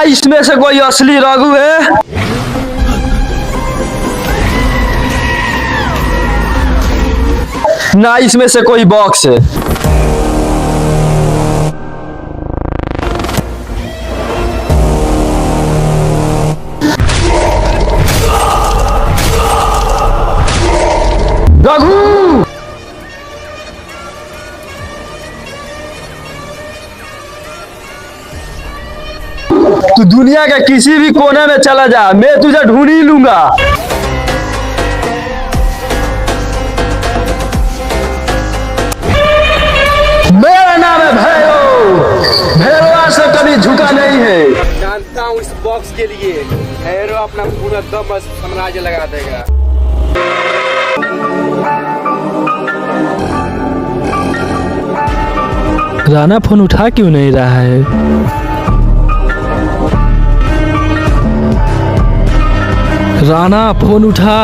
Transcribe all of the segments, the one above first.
इसमें से कोई असली रघु है? ना इसमें से कोई बॉक्स है। रघु तू दुनिया के किसी भी कोने में चला जा, मैं तुझे ढूंढ ही लूंगा। मेरा नाम है भैरव। भैरव आज से कभी झुका नहीं है। जानता हूँ इस बॉक्स के लिए भैरव अपना पूरा दम साम्राज्य लगा देगा। राणा फोन उठा क्यों नहीं रहा है? राणा फोन उठा।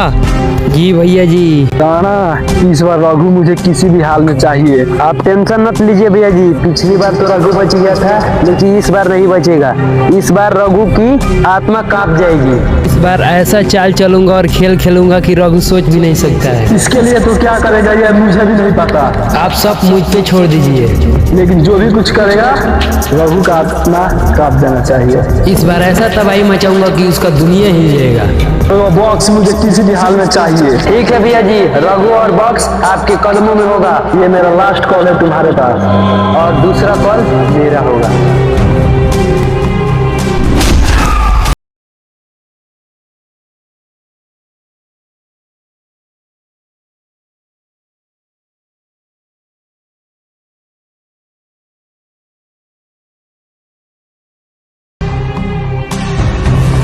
जी भैया जी। राणा इस बार रघु मुझे किसी भी हाल में चाहिए। आप टेंशन मत लीजिए भैया जी, पिछली बार तो रघु बच गया था, लेकिन इस बार नहीं बचेगा। इस बार रघु की आत्मा कांप जाएगी। इस बार ऐसा चाल चलूंगा और खेल खेलूंगा कि रघु सोच भी नहीं सकता है। इसके लिए तो क्या करेगा ये मुझे भी नहीं पता। आप सब मुझ पे छोड़ दीजिए, लेकिन जो भी कुछ करेगा रघु का आत्मा कांप देना चाहिए। इस बार ऐसा तबाही मचाऊंगा कि उसका दुनिया ही हिलेगा। तो बॉक्स मुझे किसी भी हाल में चाहिए। ठीक है भैया जी, रघु और बॉक्स आपके कदमों में होगा। ये मेरा लास्ट कॉल है तुम्हारे पास, और दूसरा कॉल मेरा होगा।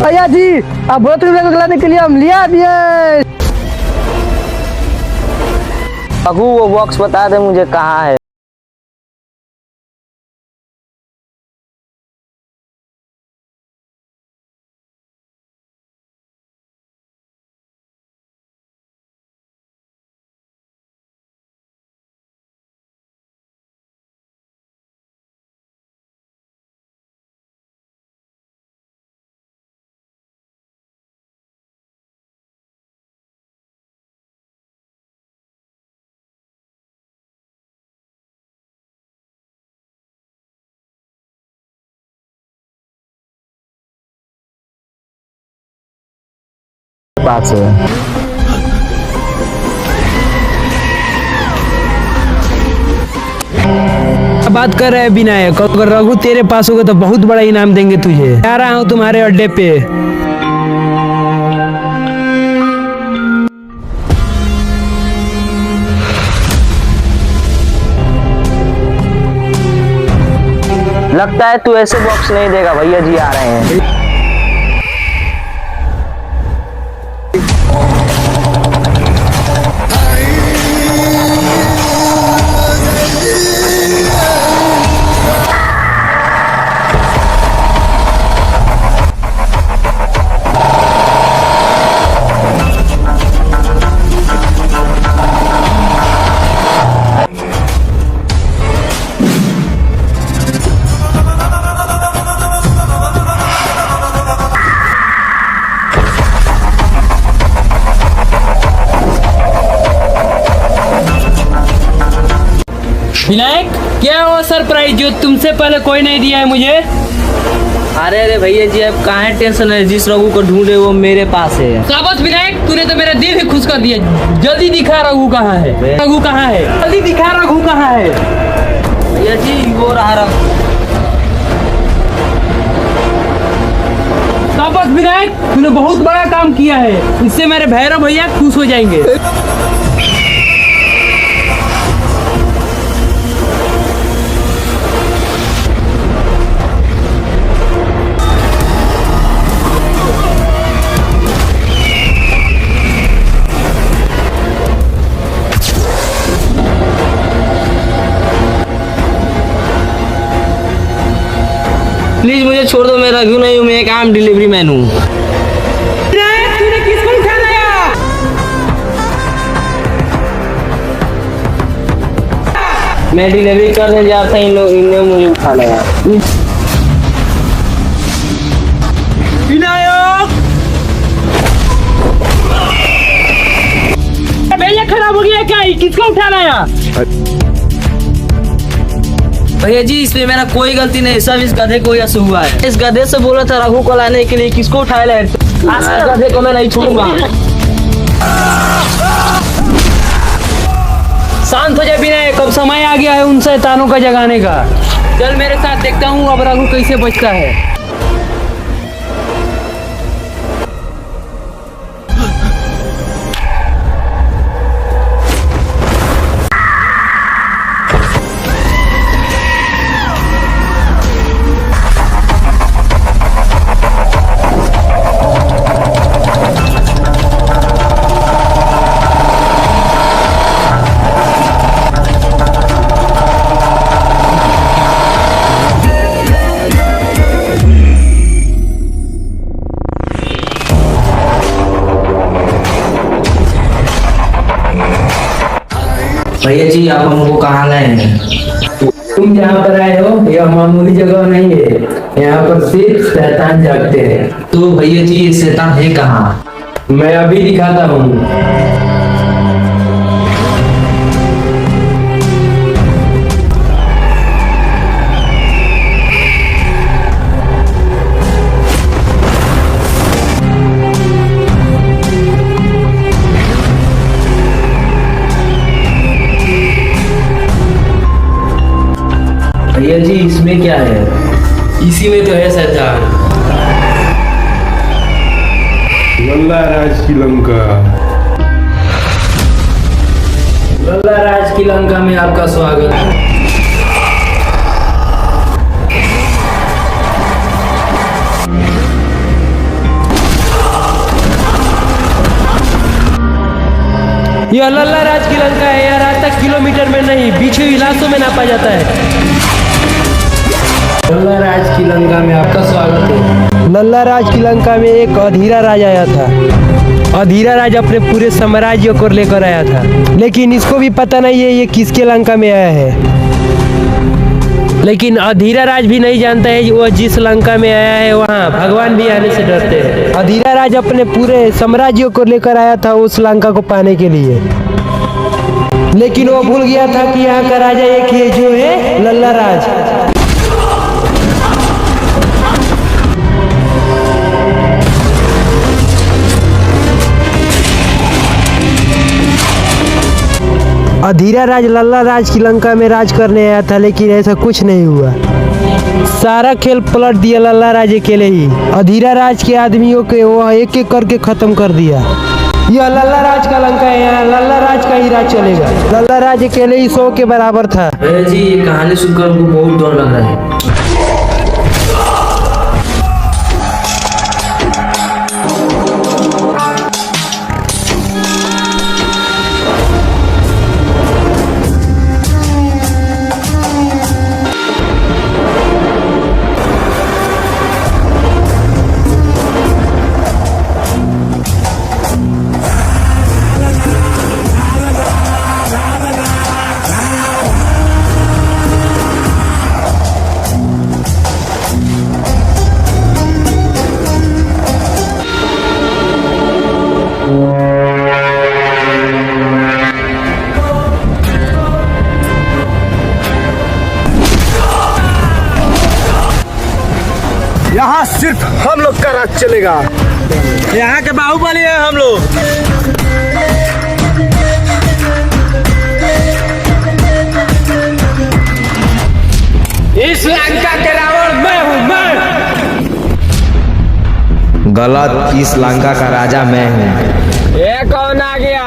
भैया जी आप बहुत लाने के लिए हम लिया दिए। रघु वो बॉक्स बता दे मुझे कहाँ है। पास है। बात कर रहे हैं विनायक, अगर रघु तेरे पास होगा तो बहुत बड़ा इनाम देंगे तुझे। आ रहा हूँ तुम्हारे अड्डे पे। लगता है तू ऐसे बॉक्स नहीं देगा, भैया जी आ रहे हैं। विनायक क्या हुआ सरप्राइज जो तुमसे पहले कोई नहीं दिया है मुझे? अरे भैया जी अब कहाँ टेंशन है, जिस रघु को ढूंढे वो मेरे पास है। शाबाश विनायक, तूने तो मेरा दिल ही खुश कर दिया। जल्दी दिखा रघु कहाँ है, रघु कहाँ है, जल्दी दिखा रघु कहाँ है। भैया जी वो रहा रघु। शाबाश विनायक, तूने बहुत बड़ा काम किया है। इससे मेरे भैरव भैया खुश हो जाएंगे। नाम डिलीवरी मैन हूँ। तूने किसको उठा लाया? मैं डिलीवरी करने जाता इन लोग इनने मुझे उठा लाया। विनायक भैया खराब हो गया क्या? किसको उठा लाया? भैया जी इसमें मेरा कोई गलती नहीं, सब इस गधे को यश हुआ है। इस गधे से बोला था रघु को लाने के लिए, किसको उठाया लाए? आज इस गधे को मैं नहीं छोड़ूंगा। शांत हो जाए विनायक, कब समय आ गया है उन शैतानों का जगाने का। चल मेरे साथ, देखता हूँ अब रघु कैसे बचता है। भैया जी आप हमको कहाँ लाए हैं? तुम जहाँ पर आए हो यह मामूली जगह नहीं है, यहाँ पर सिर्फ शैतान जागते हैं। तो भैया जी ये शैतान है कहाँ? मैं अभी दिखाता हूँ। भैया जी इसमें क्या है? इसी में तो है शैतान। लल्ला राज की लंका। लल्ला राज की लंका में आपका स्वागत है। यह लल्ला राज की लंका है। यह रास्ता किलोमीटर में नहीं, बीच इलाकों में नापा जाता है। लल्ला राज की लंका में आपका स्वागत है। लल्ला राज की लंका में एक अधीरा राज आया था। अधीरा राज अपने पूरे साम्राज्य को लेकर आया था, लेकिन इसको भी पता नहीं है ये किसके लंका में आया है। लेकिन अधीरा राज भी नहीं जानता है वो जिस लंका में आया है वहाँ भगवान भी आने से डरते हैं। अधीरा राज अपने पूरे साम्राज्य को लेकर आया था उस लंका को पाने के लिए, लेकिन वो भूल गया था कि यहाँ का राजा एक है जो है लल्ला राज। अधीरा राज लल्ला राज की लंका में राज करने आया था, लेकिन ऐसा कुछ नहीं हुआ। सारा खेल पलट दिया लल्ला राज अकेले ही। अधीरा राज के आदमियों के वो एक एक करके खत्म कर दिया। यह लल्ला राज का लंका है, यहाँ लल्ला राज का ही राज चलेगा। लल्ला राज अकेले ही 100 के बराबर था। जी ये कहानी सुनकर हमको बहुत डर लग रहा है। यहाँ सिर्फ हम लोग का राज चलेगा। यहाँ के बाहुबली है हम लोग। इस लंका के रावण मैं हूँ, मैं। गलत, इस लंका का राजा मैं हूँ। ये कौन आ गया?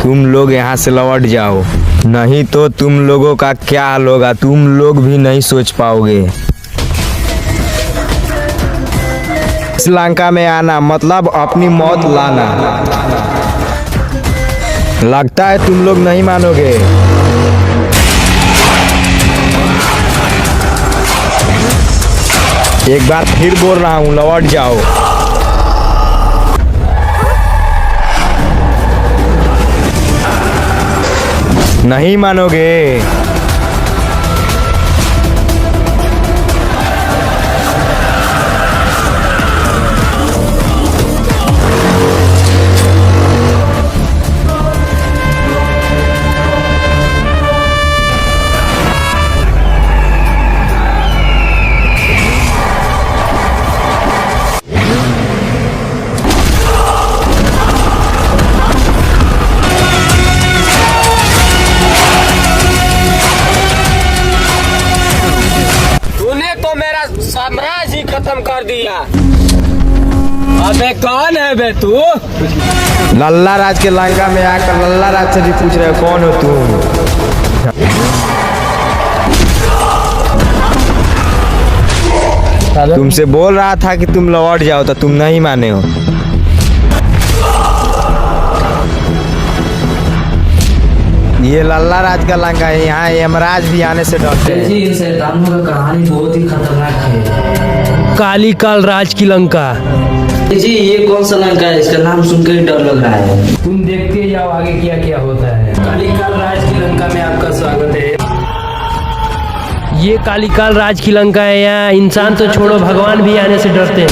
तुम लोग यहाँ से लौट जाओ, नहीं तो तुम लोगों का क्या हाल होगा तुम लोग भी नहीं सोच पाओगे। इस लंका में आना मतलब अपनी मौत लाना। लगता है तुम लोग नहीं मानोगे। एक बार फिर बोल रहा हूँ लौट जाओ। नहीं मानोगे? तूने तो मेरा साम्राज्य ही खत्म कर दिया। अबे कौन है बे तू? लल्ला राज के लंका में आकर लल्ला राज से भी पूछ रहे हो कौन हो तुम? तुमसे बोल रहा था कि तुम लौट जाओ तो तुम नहीं माने हो। ये लल्ला राज का लंका है, यहाँ यमराज भी आने से डरते हैं। इन शैतानों का कहानी बहुत ही खतरनाक है। काली काल राज की लंका। जी ये कौन सा लंका है? इसका नाम सुनकर ही डर लग रहा है। तुम देखते जाओ आगे क्या क्या होता है। कालीकाल राज की लंका में आपका स्वागत है। ये कालीकाल राज की लंका है। यहाँ इंसान तो छोड़ो, भगवान भी आने से डरते हैं।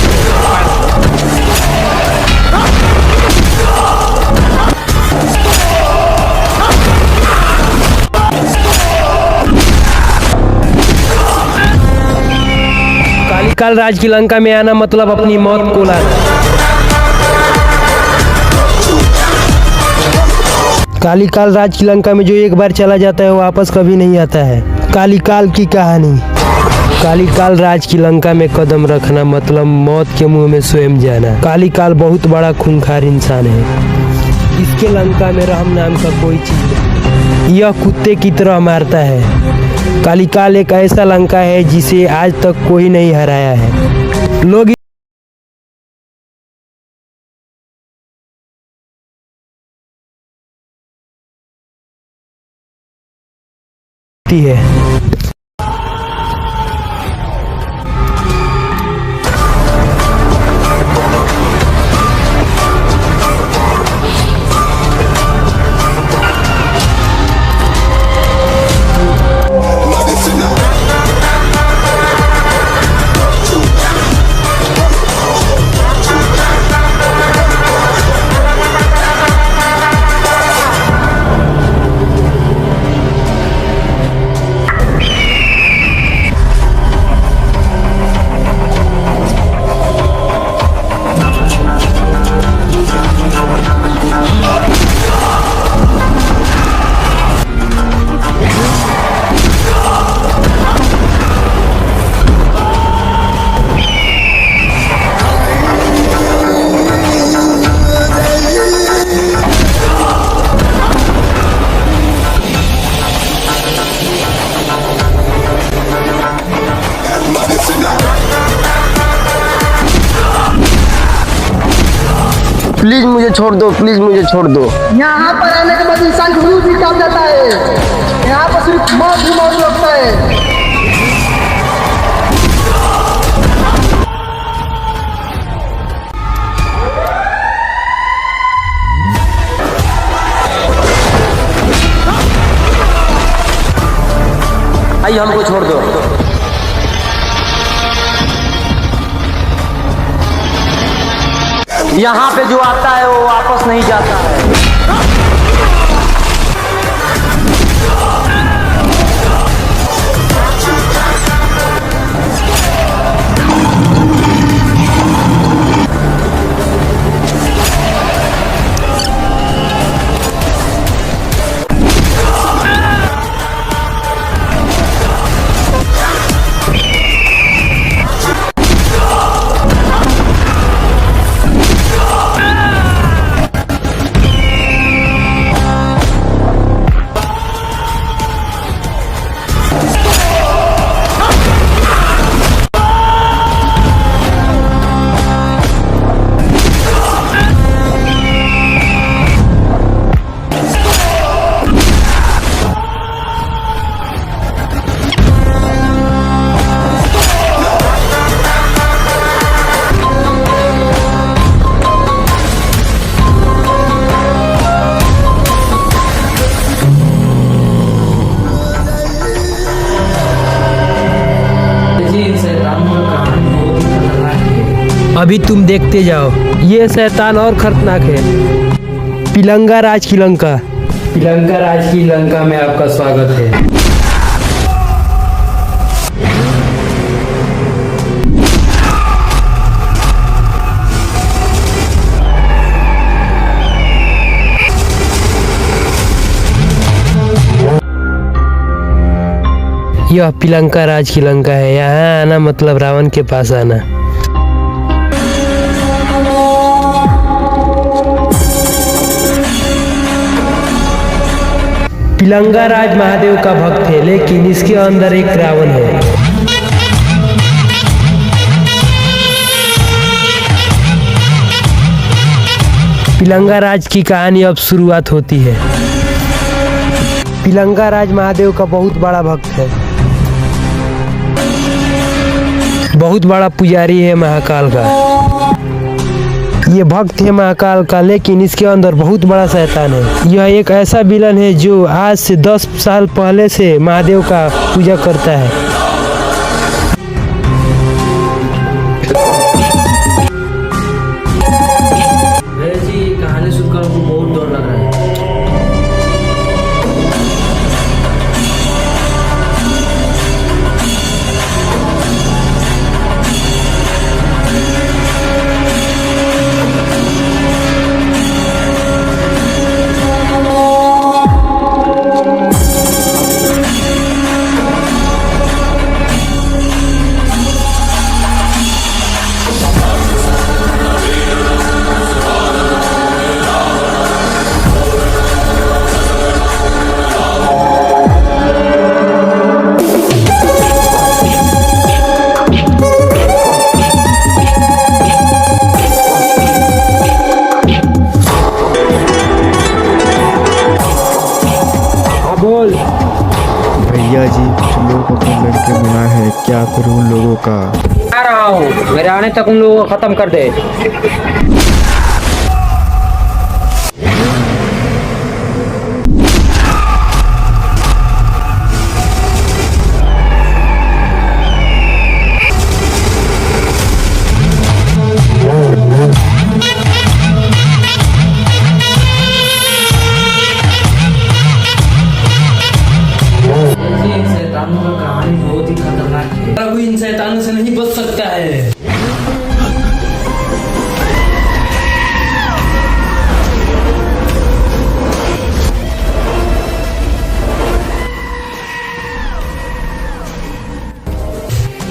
कालीकाल राज की लंका में आना मतलब अपनी मौत को लाना। कालीकाल राज की लंका में जो एक बार चला जाता है वो वापस कभी नहीं आता है। कालीकाल की कहानी। कालीकाल राज की लंका में कदम रखना मतलब मौत के मुंह में स्वयं जाना। कालीकाल बहुत बड़ा खूंखार इंसान है। इसके लंका में रहम नाम का कोई चीज नहीं। यह कुत्ते की तरह मारता है। कालीकाल एक ऐसा लंका है जिसे आज तक कोई नहीं हराया है। लोग है। प्लीज मुझे छोड़ दो, प्लीज मुझे छोड़ दो। यहाँ पर आने के बाद इंसान का रूह निकाल जाता है। यहाँ पर सिर्फ मौत ही मौत लगता है। आइए हमको छोड़ दो। यहाँ पे जो आता है वो वापस नहीं जाता है। देखते जाओ, ये शैतान और खतरनाक है। पिलंगा राज की लंका। पिलंका राज की लंका में आपका स्वागत है। यह पिलंका राज की लंका है। यहाँ आना मतलब रावण के पास आना। पिलंगा राज महादेव का भक्त है, लेकिन इसके अंदर एक रावण है। पिलंगा राज की कहानी अब शुरुआत होती है। पिलंगा राज महादेव का बहुत बड़ा भक्त है, बहुत बड़ा पुजारी है महाकाल का। ये भक्त है महाकाल का, लेकिन इसके अंदर बहुत बड़ा शैतान है। यह एक ऐसा विलन है जो आज से 10 साल पहले से महादेव का पूजा करता है। कहानी सुनकर हमको बहुत डर लग रहा है। भैया जी कुछ लोग अपने लड़के बुलाए हैं, क्या करूं उन लोगों का? आ रहा हूँ, मेरे आने तक उन लोगों को खत्म कर दे। शैतानों का कहानी बहुत ही खतरनाक है। प्रभु इन शैतानों से नहीं बच सकता है।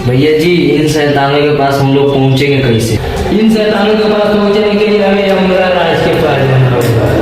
भैया जी, इन शैतानों के पास हम लोग पहुंचेंगे कैसे? इन शैतानों के पास पहुंचने के लिए हमें यमराज राज के पास जाना होगा।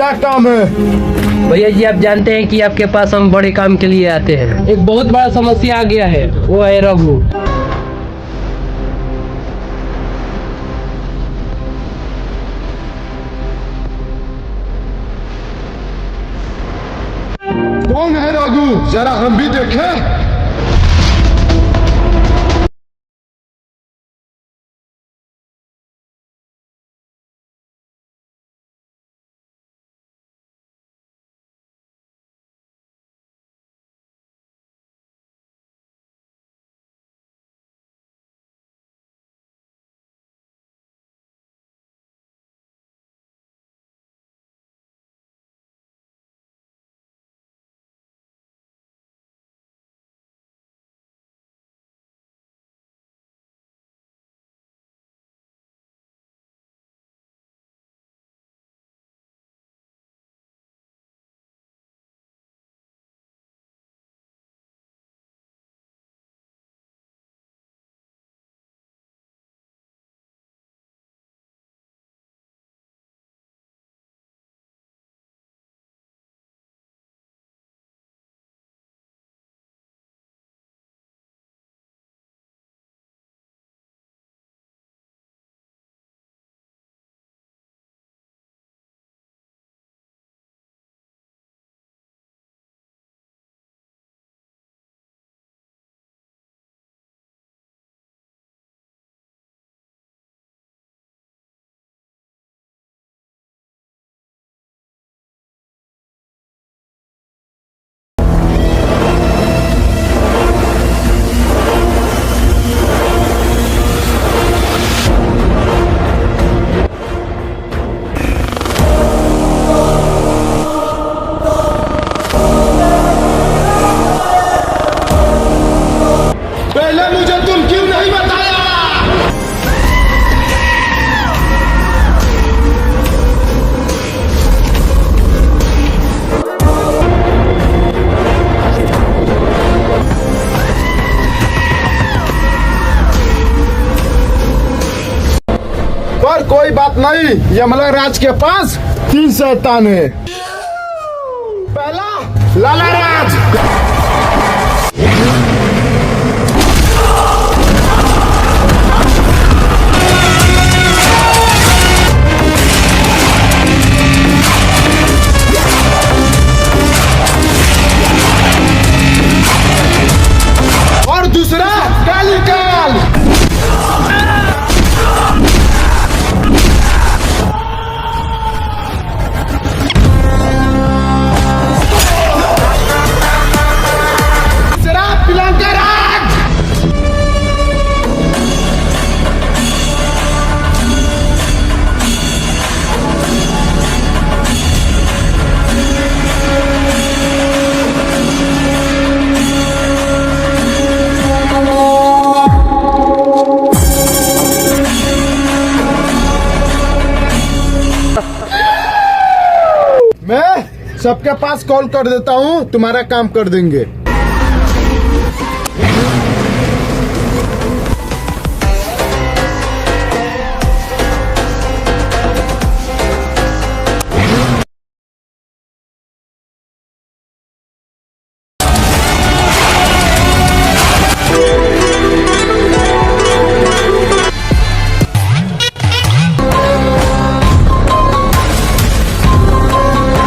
क्या काम है? भैया जी, आप जानते हैं कि आपके पास हम बड़े काम के लिए आते हैं। एक बहुत बड़ा समस्या आ गया है, वो है रघु। कौन है रघु? जरा हम भी देखें। पहले मुझे तुम क्यों नहीं बताया? पर कोई बात नहीं, यमला राज के पास 3 शैतान है। पहला लाला राज, और दूसरा कालिकाल। तीसरा पिलंका राज। मैं सबके पास कॉल कर देता हूँ, तुम्हारा काम कर देंगे।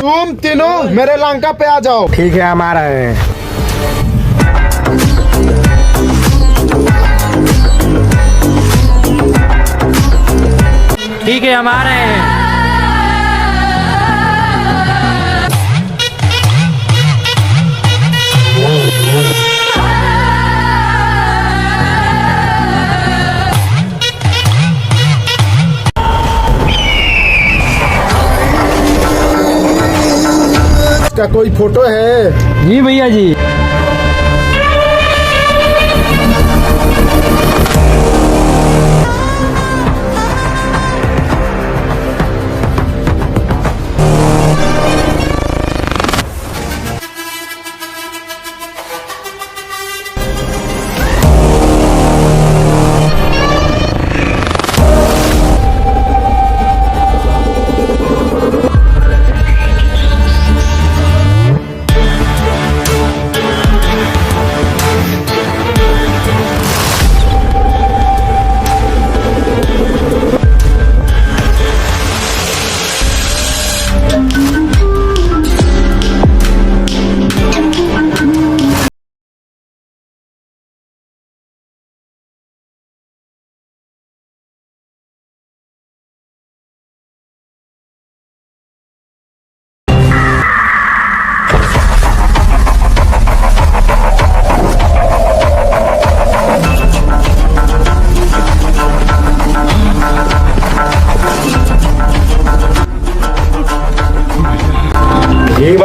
तुम तीनों मेरे लंका पे आ जाओ। ठीक है, हम आ रहे हैं। ठीक है, हम आ रहे हैं। इसका कोई फोटो है? जी भैया जी।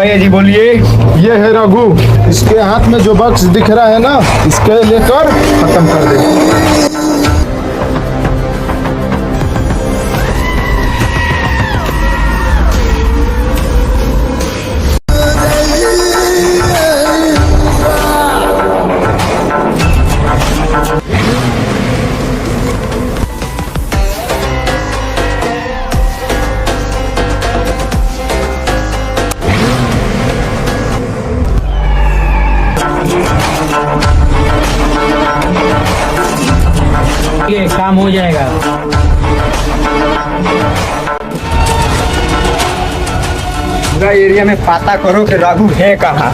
भैया जी बोलिए। ये है रघु, इसके हाथ में जो बक्स दिख रहा है ना, इसके लेकर खत्म कर दे। ये काम हो जाएगा। पूरा एरिया में पता करो कि रघु है कहाँ।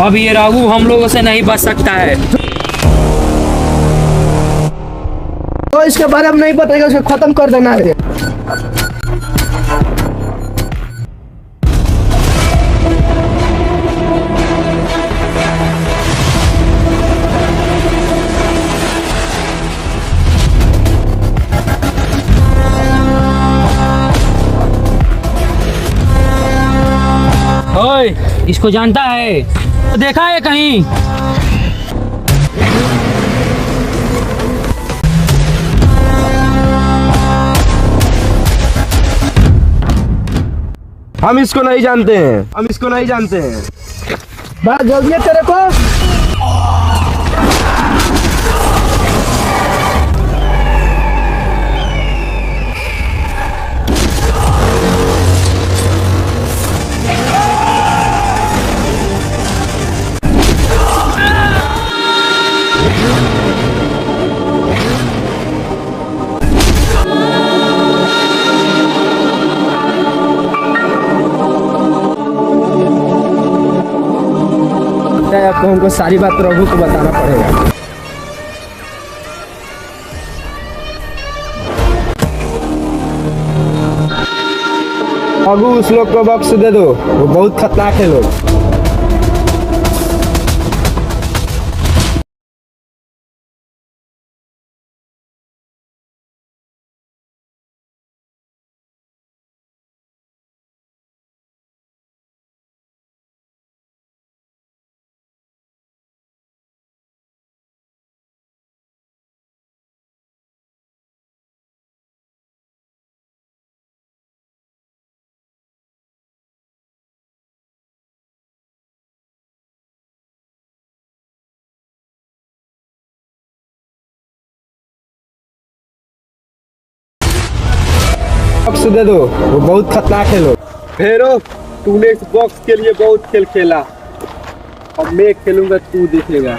अब ये रघु हम लोगों से नहीं बच सकता है। तो इसके बारे में नहीं बताएगा, उसको खत्म कर देना है। ओए, इसको जानता है? तो देखा है कहीं? हम इसको नहीं जानते हैं, हम इसको नहीं जानते हैं। बात जल्दी है तेरे को। अब तो हमको सारी बात रघु को बताना पड़ेगा। रघु, उस लोग को बक्स दे दो, वो बहुत खतरनाक है लोग। बक्स दे दो, वो बहुत खतरनाक है लोग। फेरो, तूने इस बॉक्स के लिए बहुत खेल खेला, अब मैं खेलूंगा, तू देखेगा।